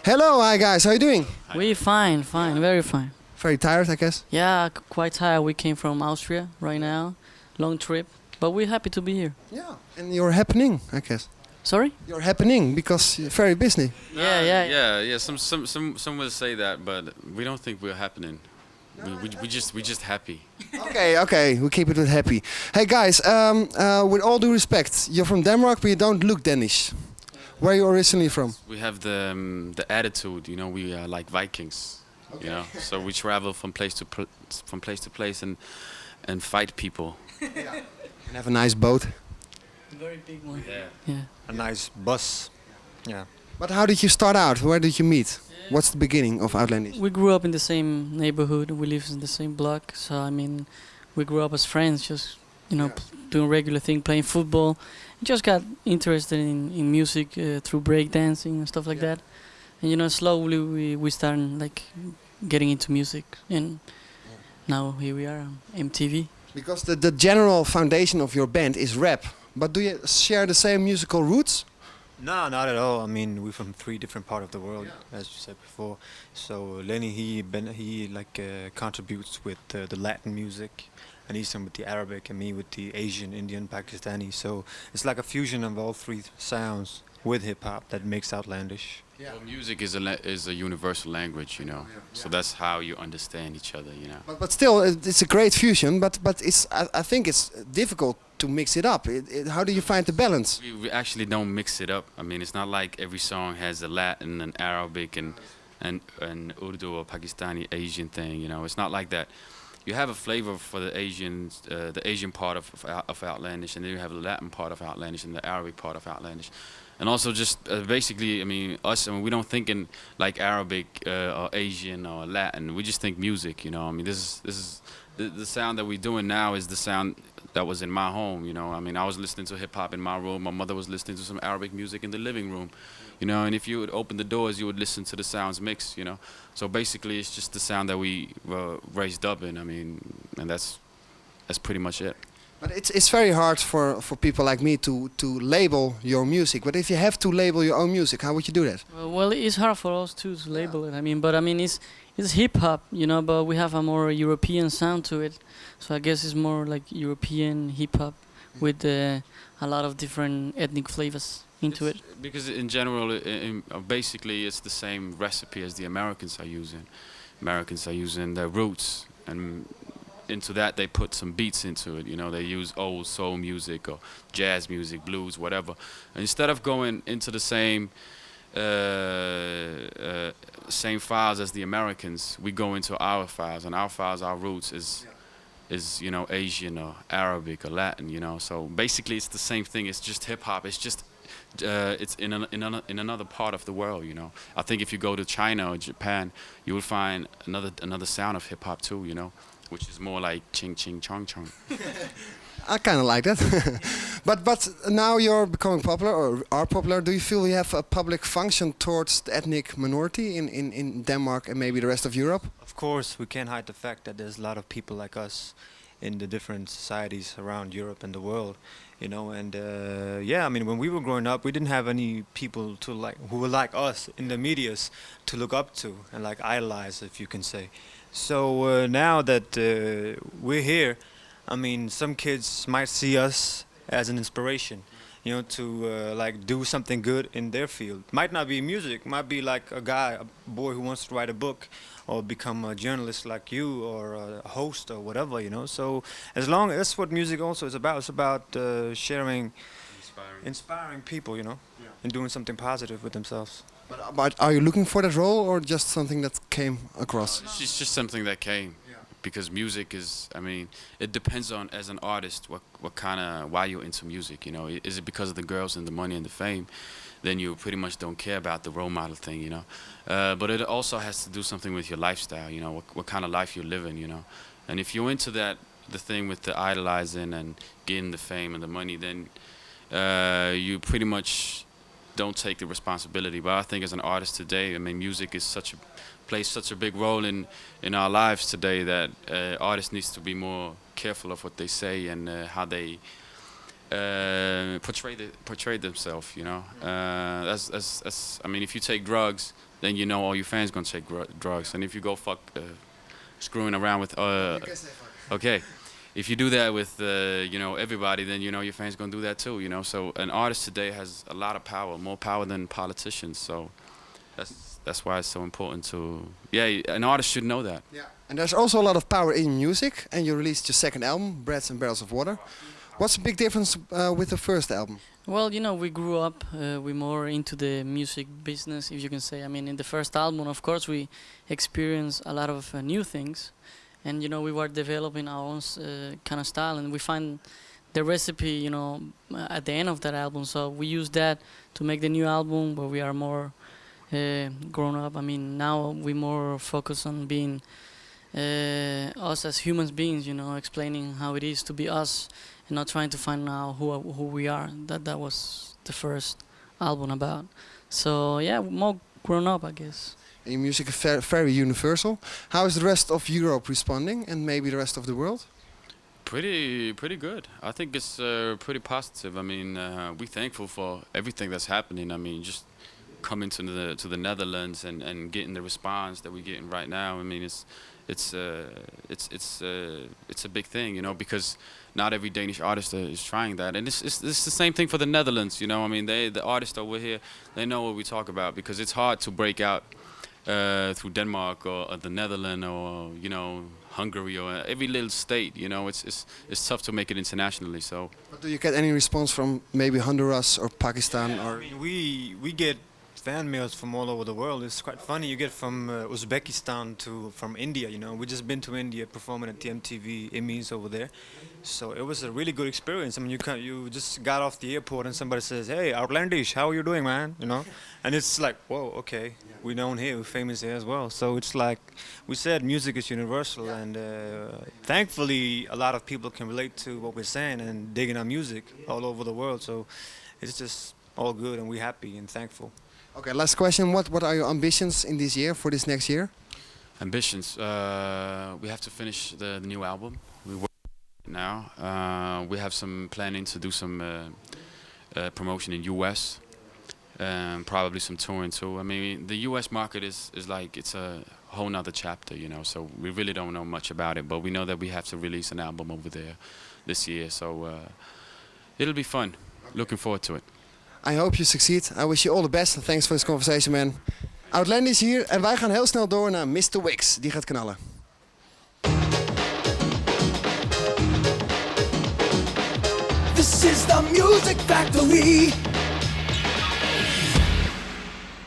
Hello, hi guys. How are you doing? We fine, fine, very fine. Very tired, I guess. Yeah, quite tired. We came from Austria right now, long trip, but we're happy to be here. Yeah. And you're happening, I guess. Sorry? You're happening because you're very busy. Yeah. Some will say that, but we don't think we're happening. We just happy. Okay. We keep it with happy. Hey guys, with all due respect, you're from Denmark, but you don't look Danish. Where are you originally from? We have the attitude, you know. We are like Vikings, you know. So we travel from place to place and fight people. And have a nice boat. Very big one. Yeah. A nice bus. Yeah. But how did you start out? Where did you meet? What's the beginning of Outlandish? We grew up in the same neighborhood. We live in the same block. So I mean, we grew up as friends, just doing regular thing, playing football. Just got interested in music through breakdancing and stuff like that. And slowly we started like getting into music, and now here we are on MTV. Because the general foundation of your band is rap. But do you share the same musical roots? No, not at all. I mean, we're from 3 different parts of the world, as you said before. So Lenny, he contributes with the Latin music, and Isam with the Arabic, and me with the Asian, Indian, Pakistani. So it's like a fusion of all 3 sounds with hip hop that makes Outlandish. Yeah. Well, music is a universal language, you know. So that's how you understand each other, you know. But still, it's a great fusion. But I think it's difficult to mix it up. How do you find the balance? We actually don't mix it up. I mean, it's not like every song has a Latin and Arabic and Urdu or Pakistani Asian thing, you know. It's not like that. You have a flavor for the Asian part of Outlandish, and then you have the Latin part of Outlandish and the Arabic part of Outlandish. And also just basically, I mean, we don't think in like Arabic or Asian or Latin. We just think music, you know. I mean, this is the sound that we're doing now is the sound that was in my home, you know. I mean, I was listening to hip hop in my room. My mother was listening to some Arabic music in the living room, you know. And if you would open the doors, you would listen to the sounds mix, you know. So basically, it's just the sound that we were raised up in. I mean, and that's pretty much it. But it's very hard for people like me to label your music. But if you have to label your own music, how would you do that? Well, it's hard for us too to label it. I mean, it's hip hop, you know, but we have a more European sound to it. So I guess it's more like European hip hop with a lot of different ethnic flavors into it. Because in general, basically, it's the same recipe as the Americans are using. Americans are using their roots, and into that they put some beats into it, you know. They use old soul music or jazz music, blues, whatever. And instead of going into the same files as the Americans, we go into our files, and our files, our roots is you know, Asian or Arabic or Latin, you know. So basically it's the same thing. It's just hip hop. It's just it's in another part of the world, you know. I think if you go to China or Japan, you will find another sound of hip hop too, you know, which is more like ching ching chong chong. I kind of like that. but now you're becoming popular or are popular. Do you feel you have a public function towards the ethnic minority in Denmark and maybe the rest of Europe? Of course, we can't hide the fact that there's a lot of people like us in the different societies around Europe and the world, you know. And I mean, when we were growing up, we didn't have any people who were like us in the medias to look up to and like idolize, if you can say. So now that we're here, I mean, some kids might see us as an inspiration, you know, to like do something good in their field. Might not be music, might be like a boy who wants to write a book or become a journalist like you, or a host or whatever, you know. So as long as that's what music also is about. It's about sharing, inspiring people, you know, and doing something positive with themselves. But are you looking for that role or just something that came across? It's just something that came. Because music is, I mean, it depends on, as an artist, why you're into music, you know. Is it because of the girls and the money and the fame? Then you pretty much don't care about the role model thing, you know. But it also has to do something with your lifestyle, you know, what kind of life you're living, you know. And if you're into the thing with the idolizing and getting the fame and the money, then you pretty much don't take the responsibility. But I think as an artist today, I mean, music is plays such a big role in our lives today that artists needs to be more careful of what they say and how they portray themselves, you know. I mean, if you take drugs, then you know all your fans gonna take drugs. And if you go screwing around with okay, if you do that with you know, everybody, then you know your fans gonna do that too. You know, so an artist today has a lot of power, more power than politicians. So that's why it's so important to an artist should know that. Yeah. And there's also a lot of power in music, and you released your second album, Breads and Barrels of Water. What's the big difference with the first album? Well, you know, we grew up, we're more into the music business, if you can say. I mean, in the first album, of course, we experienced a lot of new things. And, you know, we were developing our own kind of style, and we find the recipe, you know, at the end of that album. So we use that to make the new album, where we are more grown up. I mean, now we more focus on being us as human beings, you know, explaining how it is to be us, and not trying to find out who we are. That was the first album about. So yeah, more grown up, I guess. Your music is very universal. How is the rest of Europe responding, and maybe the rest of the world? Pretty good. I think it's pretty positive. I mean, we're thankful for everything that's happening. I mean, just coming to the Netherlands and getting the response that we're getting right now. I mean, it's a big thing, you know, because not every Danish artist is trying that, and it's the same thing for the Netherlands, you know. I mean, the artists over here, they know what we talk about, because it's hard to break out through Denmark or the Netherlands or, you know, Hungary or every little state, you know. It's tough to make it internationally. So. But do you get any response from maybe Honduras or Pakistan? Yeah, or I mean, we get fan mails from all over the world. It's quite funny. You get from Uzbekistan from India. You know, we just been to India performing at the MTV Emmys over there, so it was a really good experience. I mean, you just got off the airport and somebody says, "Hey, Outlandish, how are you doing, man?" You know, and it's like, whoa, okay, we're known here, we're famous here as well. So it's like we said, music is universal, and thankfully a lot of people can relate to what we're saying and digging our music all over the world. So it's just all good, and we're happy and thankful. Okay, last question. What are your ambitions in this year, for this next year? Ambitions? We have to finish the new album. We work now. We have some planning to do some promotion in US, probably some touring too. I mean, the US market is like, it's a whole nother chapter, you know, so we really don't know much about it, but we know that we have to release an album over there this year, so it'll be fun. Looking forward to it. I hope you succeed. I wish you all the best. Thanks for this conversation, man. Outland is hier en wij gaan heel snel door naar Mr. Wix. Die gaat knallen. This is the music factory.